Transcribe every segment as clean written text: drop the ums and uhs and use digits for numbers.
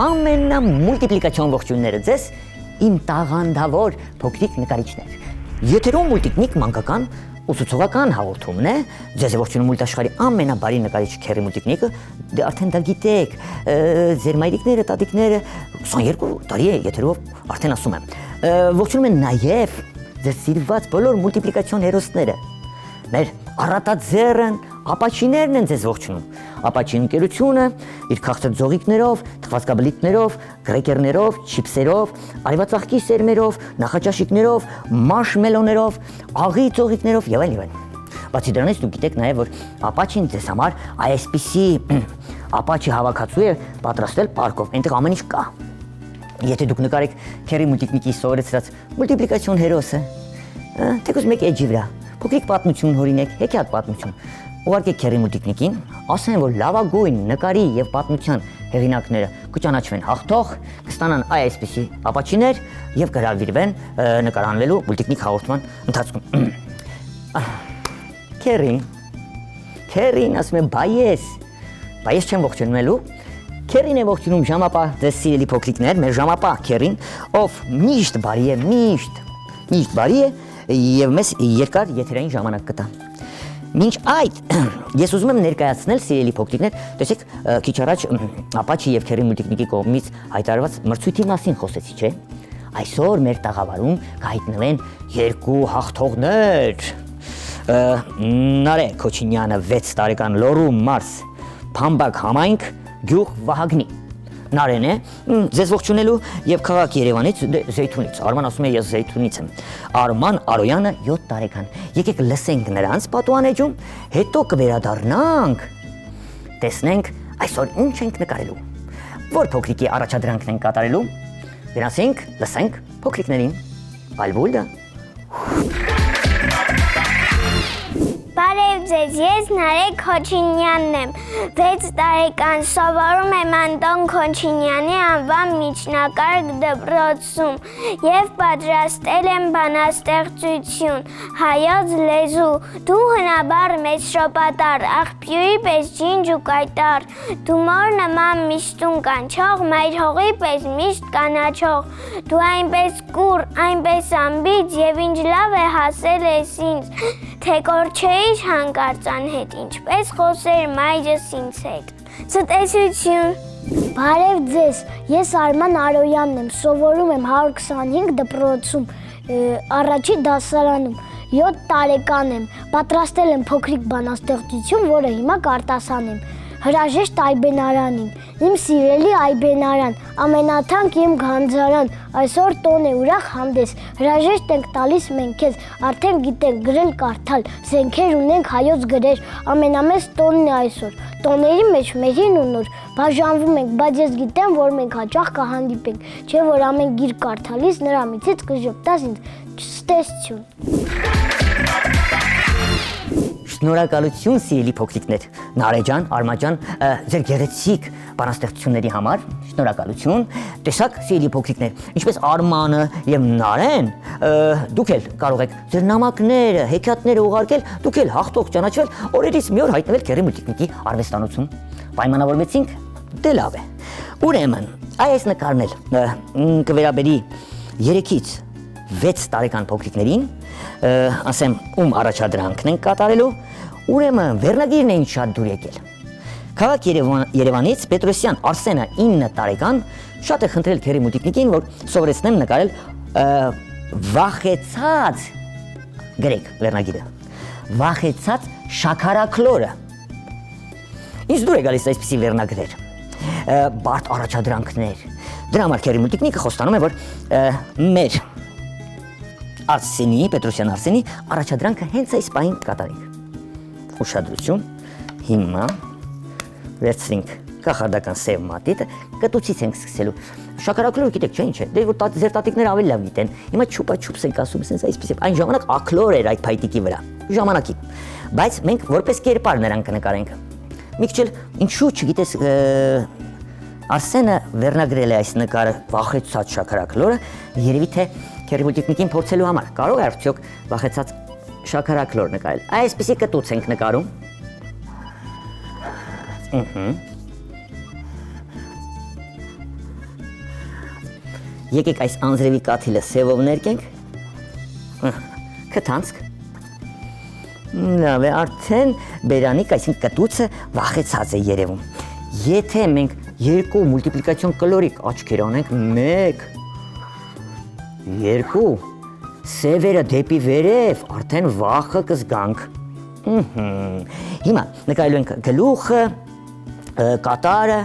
Ամենամուլտիպլիկացիոն ողջույնները ձեզ իմ տաղանդավոր փոքրիկ նկարիչներ։ Եթերում մուլտիկնիկ մանկական ուսուցողական հաղորդումն է, ձեզ է ողջունում մուլտաշխարհի ամենաբարի նկարիչ Քերի Մուլտիկնիկը, դե արդեն դա գիտեք, ձեր մայրիկները, տատիկները 22 տարի է եթերով արդեն ասում եմ։ Ողջունում են նաև ձեր սիրված բոլոր մուլտիպլիկացիոն հերոսները։ Մեր առատաձեռն ապաչիներն են ձեզ ողջունում։ Ապաչի ընկերությունը իր քաղցր ձողիկներով, թխվածքաբլիթներով, գրեկերներով, չիփսերով, արևածաղկի սերմերով, նախաճաշիկներով, մարշմելոներով, աղի ձողիկներով եւ այլն։ Բացի դրանից դուք գիտեք նաեւ, որ ապաչին ձեզ համար այսպիսի ապաչի հավաքածու է պատրաստել պարկով, այնտեղ ամեն ինչ կա։ Եթե դուք նկարեք Քերի Մուլտիկնիկի սովորեցրած մուլտիպլիկացիոն հերոսը, թեկուզ մեկ էջի վրա փոքրիկ պատմություն հորինեք, հեքիաթ պատմություն, ուղարկեք Քերի Մուլտիկնիկին, ասեն, որ լավագույն նկարի եւ պատմության հեղինակները կճանաչվեն հաղթող, կստանան այսպիսի ապաչիներ եւ կհրավիրվեն նկարահանվելու Մուլտիկնիկ հաղորդման ընթացքում։ Քերին ասում է բայես չեմ ողջունելու, Քերին է ողջունում ժամապահ ձեզ սիրելի փոքրիկներ, մեր ժամապահ Քերին, ով միշտ բարի է, միշտ բարի է եւ մեզ երկար եթերային ժամանակ կտա։ Մինչ այդ ես ուզում եմ ներկայացնել սիրելի փոքրիկներ, տեսեք, քիչ առաջ ապաչի եւ Քերի Մուլտիկնիկի կողմից հայտարարված մրցույթի մասին խոսեցի, չէ՞։ Այսօր մեր տաղավարում կհայտնվեն երկու հաղթողներ։ Նարե Քոչինյանը 6 տարեկան Լոռու մարզ Փամբակ համայնք գյուղ Վահագնի։ Նարեն է, ձեզ ողջունելու եւ քաղաք Երևանից Զեյթունից։ Արման ասում է ես Զեյթունից եմ։ Արման Արոյանը 7 տարեկան։ Եկեք լսենք նրանց պատուհանեջում, հետո կվերադառնանք։ Տեսնենք այսօր ինչ ենք նկարելու։ Որ փոքրիկի առաջադրանքն ենք կատարելու։ Գնացինք, լսենք փոքրիկներին։ Ալբուլդա։ Բարև ձեզ, ես Նարե Քոչինյանն եմ, 6 տարեկան, սովորում եմ Անտոն Քոչինյանի անվան միջնակարգ դպրոցում և պատրաստել եմ բանաստեղծություն, հայոց լեզու, դու հնաբար մեծ շոպատար, աղբյուրի պես ջինջ ու կայտար, դու մոր նման միշտուն կանչող, մայր հողի պես միշտ կանաչող, դու այնպես կուր, այնպես անբիծ և ինչ լավ է հասել ես ինձ, թե կոր չէիր հանկարծ անհետ, ինչպես խոսեր մայրս ինձ հետ։ Ցտեսություն։ Բարև ձեզ, ես Արման Արոյանն եմ, սովորում եմ 125 դպրոցում, առաջի դասարանում, 7 տարեկան եմ, պատրաստել եմ փոքրիկ բանաստեղծություն, որը հիմա կարտասանեմ։ Հրաժեշտ Այբենարանին, իմ սիրելի Այբենարան, ամենաթանկ իմ գանձարան, այսօր տոն է ուրախ հանդես, հրաժեշտ ենք տալիս մենք քեզ, արդեն գիտենք գրել կարդալ, զենքեր ունենք հայոց գրեր, ամենամեծ տոնն է այսօր, տոների մեջ մերին ու նոր, բաժանվում ենք, բայց ես գիտեմ, որ մենք հաճախ կհանդիպենք, չէ որ ամեն գիր կարդալիս նրա միջից կժպտաս ինձ, ցտեսություն։ Շնորհակալություն սիրելի փոքրիկներ, Նարե ջան, Արման ջան, ձեր գեղեցիկ բանաստեղծությունների համար, շնորհակալություն։ Տեսակ սիրելի փոքրիկներ, ինչպես Արմանը եւ Նարեն, դուք էլ կարող եք ձեր նամակները, հեքիաթները ուղարկել, դուք էլ հաղթող ճանաչվել, օրերից մի օր հայտնվել Քերի Մուլտիկնիկի արվեստանոցում։ Պայմանավորվեցինք, դե լավ է։ Ուրեմն, այս նկարն էլ կվերաբերի 3-ից 6 տարեկան փոքրիկներին, ասեմ, ում առաջադրանքն են կատարելու, ուրեմն վերնագիրն էին շատ դուր եկել։ Քաղաք Երևանից Պետրոսյան Արսենը 9 տարեկան շատ է խնդրել Քերի Մուլտիկնիկին, որ սովորեցնեմ նկարել վախեցած, գրեք վերնագիրը, վախեցած շաքարաքլորը։ Ինձ դուր է գալիս այսպիսի վերնագրեր, բարդ առաջադրանքներ։ Դրա համար Քերի Մուլտիկնիկը խոստանում է, որ մեր Արսենի, Պետրոսյան Արսենի առաջադրանքը հենց այս պահին կատարենք։ Ուշադրություն, հիմա վերցրինք կախարդական սև մատիտը կտուցից ենք սկսելու։ Շաքարակլորը գիտեք չէ ինչ է։ Դե որ ձեր տատիկները ավելի լավ գիտեն։ Հիմա չուպա չուպս ենք ասում, sense այսպես այն ժամանակ ակլոր էր այդ փայտիկի վրա։ Ժամանակի։ Բայց մենք որպես կերպար նրան կնկարենք։ Մի քիչ ինչու չգիտես Արսենը վերնագրել է այս նկարը վախեցած շաքարակլորը, երևի թե քերիբուտիկնիկին փորձելու համար։ Կարող է արդյոք վախեցած շաքարակլոր նկարել։ Այսպեսի կտուց ենք նկարում։ Եկեք այս անձրևի կաթիլը սևով ներկենք։ Քթանցք։ Լավ է, արդեն բերանիկ, այսինքն կտուցը վախեցած է երևում։ Եթե մենք երկու մուլտիպլիկացիոն կլորիկ աչքեր անենք, 1, 2, սևերը դեպի վերև, արդեն վախը կզգանք։ Հիմա նկարելու ենք գլուխը, կատարը,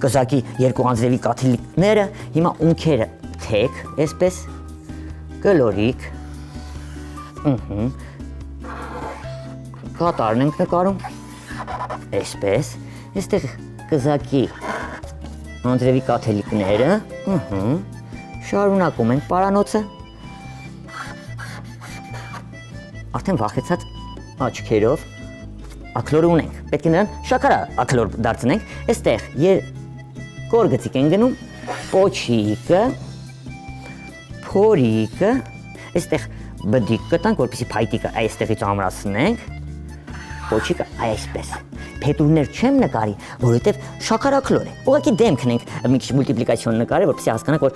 կզակի երկու անձրևի կաթիլիկները, հիմա ունքերը թեք, այսպես, կլորիկ, կատարն ենք նկարում, այսպես, այստեղ կզակի անձրևի կաթիլիկները, շարունակում ենք պարանոցը, արդեն վախեցած աչքերով ակլորը ունենք, պետք է նրան շաքարա ակլոր դարձնենք, այստեղ կորգծիկ են գնում, պոչիկը, փորիկը, այստեղ բդիկ կտանք, որպեսզի փայտիկը այստեղից ամրացնենք, պոչիկը այսպես, փետուրներ չեմ նկարի, որովհետև շաքարակլոր է, ուղղակի դեմքն ենք մի քիչ մուլտիպլիկացիոն նկարել, որպեսզի հասկանանք, որ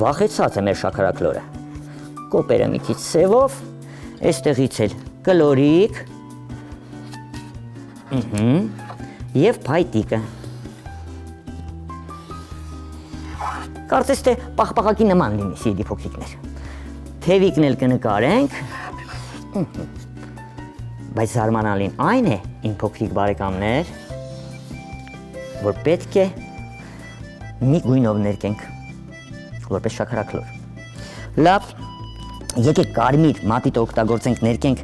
վախեցած է մեր շաքարակլորը, կոպերը մի քիչ սևով, այստեղից էլ կլորիկ, և փայտիկը։ Կարծես թե պաղպաղակի նման լինի սիրելի փոքրիկներ։ Թևիկն էլ կնկարենք, բայց զարմանալին այն է, իմ փոքրիկ բարեկամներ, որ պետք է մի գույնով ներկենք, որպես շաքարակլոր։ Լավ, եկեք կարմիր մատիտը օգտագործենք, ներկենք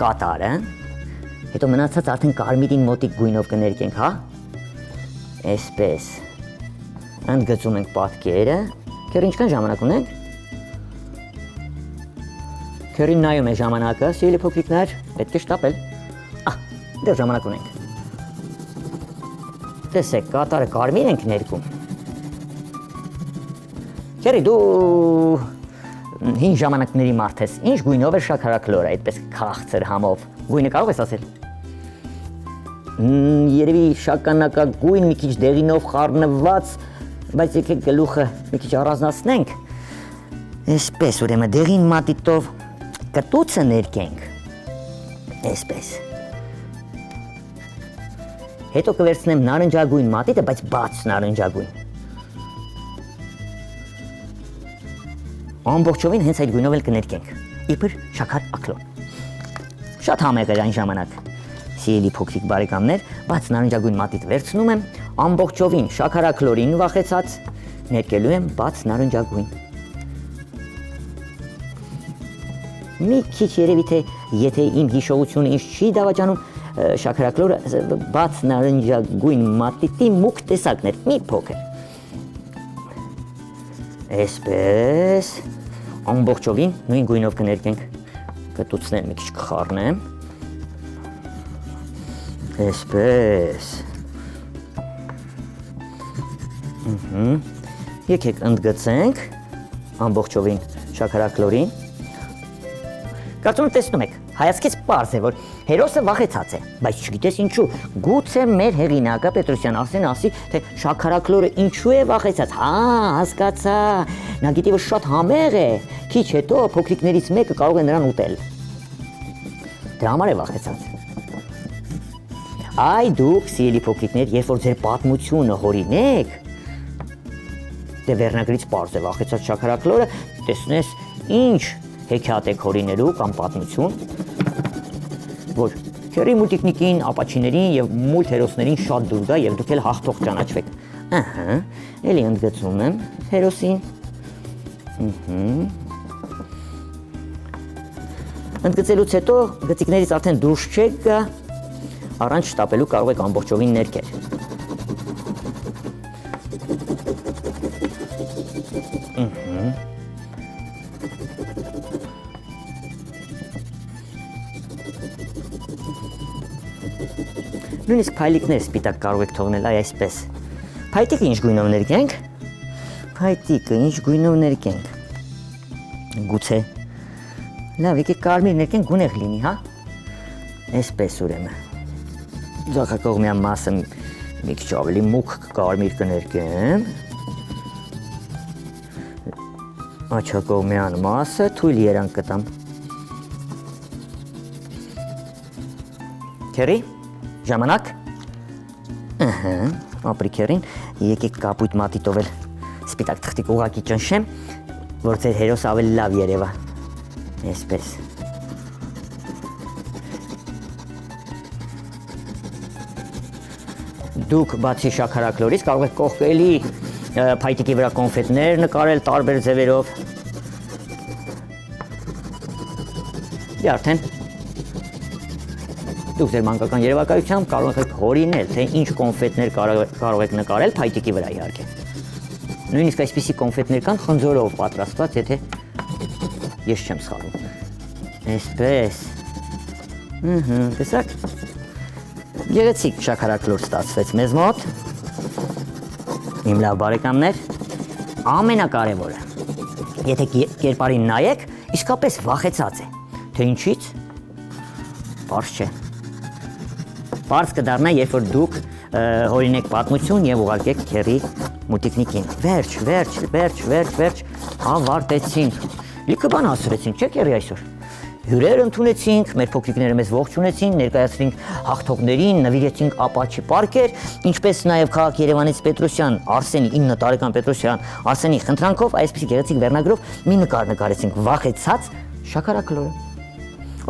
կատարը, հետո մնացած արդեն կարմիրին մոտիկ գույնով կներկենք, հա? Այսպես, ընդգծում ենք պատկերը, քեռ ինչքան ժամանակ ունենք? Քեռին նայում է ժամանակը, սիրելի փոքրիկներ, պետք է շտապել, դեռ ժամանակ ունենք։ Տեսեք, կատարը կարմիր ենք ներկում։ Քեռի, դու հին ժամանակների մարդ ես, ինչ գույնով է շաքարակլորը, այդպես քաղցր համով, գույնը կարող ես ասել։ Երևի շագանակագույն, մի քիչ դեղինով խառնված, բայց եկեք գլուխը մի քիչ առանձնացնենք, այսպես ուրեմն դեղին մատիտով կտուցը ներկենք, այսպես, հետո կվերցնեմ նարնջագույն մատիտը, բայց բաց նարնջագույն, ամբողջովին հենց այդ գույնով էլ կներկենք, իբր շաքար ակլոր, շատ համեղ էր այն ժամանակ, սիրելի փոքրիկ բարեկամներ, բաց նարնջագույն մատիտ վերցնում եմ, ամբողջովին շաքարակլորին վախեցած, ներկելու եմ բաց նարնջագույն։ Մի քիչ երևի թե եթե իմ հիշողությունը ինձ չի դավաճանում, շաքարակլորը բաց նարնջագույն մատիտի մուգ տեսակն էր, մի փոքր։ Այսպես, ամբողջովին նույն գույնով կներկենք, կտուցներ մի քիչ կխառնեմ, այսպես, եկեք ընդգծենք ամբողջովին շաքարակլորին, կարծում եմ տեսնում եք, հայացքից պարզ է, որ հերոսը վախեցած է, բայց չգիտես ինչու, գուցե մեր հեղինակը Պետրոսյան Արսենը ասի, թե շաքարակլորը ինչու է վախեցած, հասկացա, նա գիտի, որ շատ համեղ է, քիչ հետո փոքրիկներից մեկը կարող է նրան ուտել, դրա համար է վախեցած։ Այ դուք, սիրելի փոքրիկներ, երբ որ ձեր պատմությունը հորինեք, դե վերնագրից պարզ է վախեցած շաքարակլորը, տեսնես ինչ հեքիաթ եք հորինելու կամ պատմություն, որ քերի մուլտիկնիկին, ապաչիներին և մուլտ հերոսներին շատ դուր գա և դուք էլ հաղթող ճանաչվեք։ Էլի ընդգծում եմ հերոսին։ Ընդգծելուց հետո գծիկներից արդեն դուրս չեք գա, առանց շտապելու կարող եք ամբողջովին ներկել։ Նույնիսկ փայլիկներ սպիտակ կարող եք թողնել այսպես։ Փայտիկը ինչ գույնով ներկենք։ Փայտիկը ինչ գույնով ներկենք։ Գուցե։ Լավ, եկեք կարմիր ներկենք, գունեղ լինի, հա։ Այսպես ուրեմն։ Ձախակողմյան մասը մի քիչ ավելի մուգ կարմիր կներկեմ։ Աչակողմյան մասը թույլ երանգ կտամ։ Քերի, ժամանակ։ Ապրի քերին, եկեք կապույտ մատիտով էլ սպիտակ թղթիկ ուղղակի ճնշեմ, որ ձեր հերոս ավելի լավ երևա։ Այսպես։ Դուք բացի շաքարակլորից կարող եք կողքելի փայտիկի վրա կոնֆետներ նկարել տարբեր ձևերով։ Դե արդեն դուք ձեր մանկական երևակայությամբ կարող եք հորինել, թե ինչ կոնֆետներ կարող եք նկարել փայտիկի վրա իհարկե։ Նույնիսկ այսպիսի կոնֆետներ կան խնձորով պատրաստված, եթե ես չեմ սխալվում։ Այսպես։ Տեսակ։ Գեղեցիկ շաքարակլոր ստացվեց մեզ մոտ։ Իմ լավ բարեկամներ, ամենակարևորը, եթե կերպարին նայեք, իսկապես վախեցած է, թե ինչից, պարզ չէ։ Պարզ կդառնա, երբ որ դուք հորինեք պատմություն և ուղարկեք քերի մուտիկնիկին։ Վերջ, ավարտեցինք։ Լիքը բան ասրեցինք, չէ քերի այսօր։ Հյուրեր ընդունեցինք, մեր փոքրիկները մեզ ողջունեցին, ներկայացրինք հաղթողներին, նվիրեցինք ապաչի պարկեր, ինչպես նաև քաղաք Երևանից Պետրոսյան, Արսենի 9 տարեկան Պետրոսյան, Արսենի խնդրանքով այսպիսի գեղեցիկ վերնագրով մի նկար նկարեցինք վախեցած շաքարակլորը։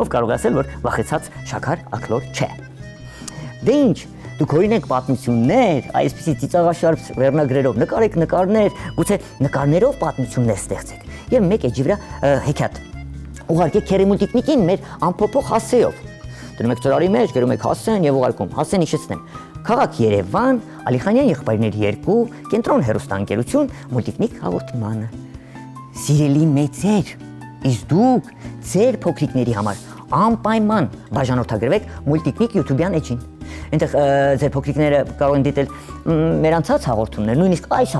Ով կարող ասել, որ վախեցած շաքարակլոր չէ։ Դե ինչ, դուք հորինեք պատմություններ, այսպիսի ծիծաղաշարժ վերնագրերով նկարեք նկարներ, գուցե նկարներով պատմություններ ստեղծեք եւ մեկ էջի վրա հեքիաթ ուղարկեք քերի մուտիկնիկին մեր ամփոփող հասցեով։ Դնում եք ծրարի մեջ, գրում եք Հասեն եւ ուղարկում։ Հասեն հիշեցնեմ։ Քաղաք Երևան, Ալիխանյան եղբայրներ 2, կենտրոն հեռուստաընկերություն, մուտիկնիկ հաղորդմանը։ Սիրելի մեծեր, իսկ դուք ձեր փոքրիկների համար անպայման բաժանորդագրվեք մուլտիկնիկ YouTube-յան էջին։ Այնտեղ ձեր փոքրիկները կարող են դիտել մեր անցած հաղորդումներ, նույնիսկ այս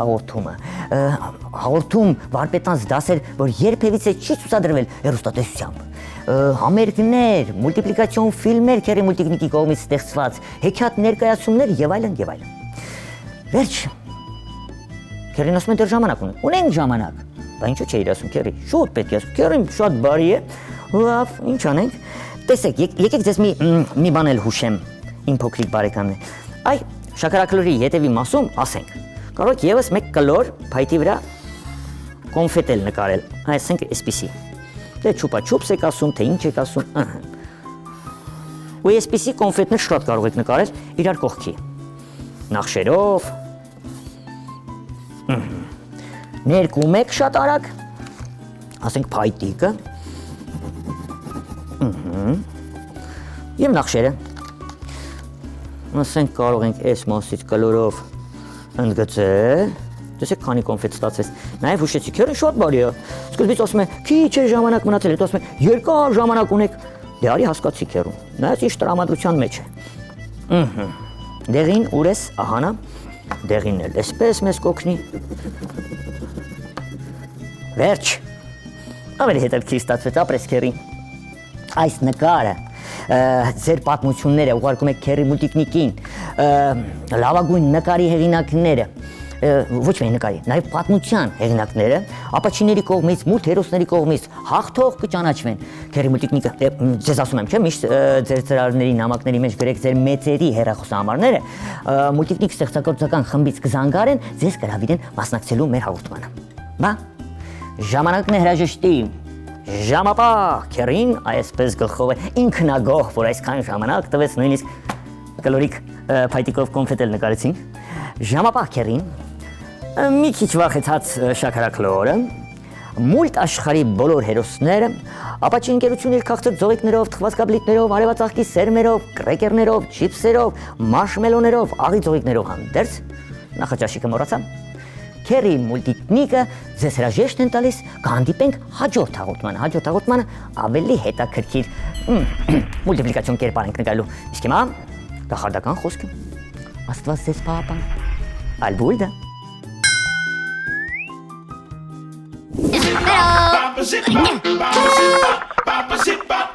հաղորդում վարպետանց դասեր, որ երբևիցե չի ցուցադրվել հեռուստատեսությամբ։ Համերգներ, մուլտիպլիկացիոն ֆիլմեր քերի մուլտիկնիկի կողմից ստեղծված, հեքիաթ ներկայացումներ եւ այլն եւ այլն։ Վերջ։ Քերին ասում են դեռ ժամանակ ունենք ժամանակ։ Բա ինչու՞ չէի ասում քերի։ Շուտ պետք է ասում։ Քերին շատ բարի է։ Լավ, ինչ անենք։ Տեսեք, եկեք ձեզ մի բան էլ հուշեմ։ Իմ փոքրիկ բարեկամներ։ Այ շաքարակլորի հետևի մասում ասենք, կարող եք եւս մեկ կլոր փայտի վրա կոնֆետ էլ նկարել, այսինքն այսպիսի։ Դե չուպա-չուպս եք ասում, թե ինչ եք ասում, ու այսպիսի կոնֆետներ շատ կարող եք նկարել իրար կողքի։ Նախշերով։ Ներկում եք շատ արագ, ասենք փայտիկը։ Եվ նախշերը։ Ասենք կարող ենք այս մասից կլորով ընդգծել, տեսեք քանի կոնֆետ ստացվեց, նաև հուշեցի, քերը շատ բարի է, սկզբից ասում է, քիչ է ժամանակ մնացել, հետո ասում է, երկար ժամանակ ունեք, դե արի հասկացի քերում, նայած ինչ տրամադրության մեջ է։ Դեղին ուր ես, ահանա, դեղինն էլ էսպես մեզ կօգնի։ Վերջ, ավելի հետաքրքիր ստացվեց, ապրես քերի, այս նկարը ձեր պատմությունները ուղարկում եք քերի մուլտիկնիկին, լավագույն նկարի հեղինակները, ոչ միայն նկարի, նաև պատմության հեղինակները, ապաչիների կողմից, մուլտ հերոսների կողմից հաղթող կճանաչվեն։ Քերի մուլտիկնիկը, ձեզ ասում եմ, չէ՞, միշտ ձեր ծրագրերի նամակների մեջ գրեք ձեր մեծերի հեռախոսահամարները, մուլտիկնիկ ստեղծագործական խմբից կզանգարեն, ձեզ կհրավիրեն մասնակցելու մեր հաղորդմանը։ Բա, ժամանակն է հրաժեշտի։ Ժամապահ քերին այսպես գլխով է ինքնագոհ, որ այսքան ժամանակ տվեց, նույնիսկ կլորիկ փայտիկով կոնֆետ էլ նկարեցինք։ Ժամապահ քերին մի քիչ վախեցած շաքարակլորը, մուլտ աշխարհի բոլոր հերոսները, ապաչի ընկերությունը իր քաղցր ձողիկներով, թխվածքաբլիթներով, արևածաղկի սերմերով, կրեկերներով, չիփսերով, մարշմելոներով, աղի ձողիկներով հանդերձ, նախաճաշիկը մոռացա, քերի մուլտիկնիկը ձեզ հրաժեշտ են տալիս, կհանդիպենք հաջորդ հաղորդմանը ավելի հետաքրքիր մուլտիպլիկացիոն կերպար ենք նկարելու։ Իսկ հիմա կախարդական խոսքը։ Աստված ձեզ պահապան։ Ալբուլդա։ Papa zip, papa zip, papa zip, papa zip, papa.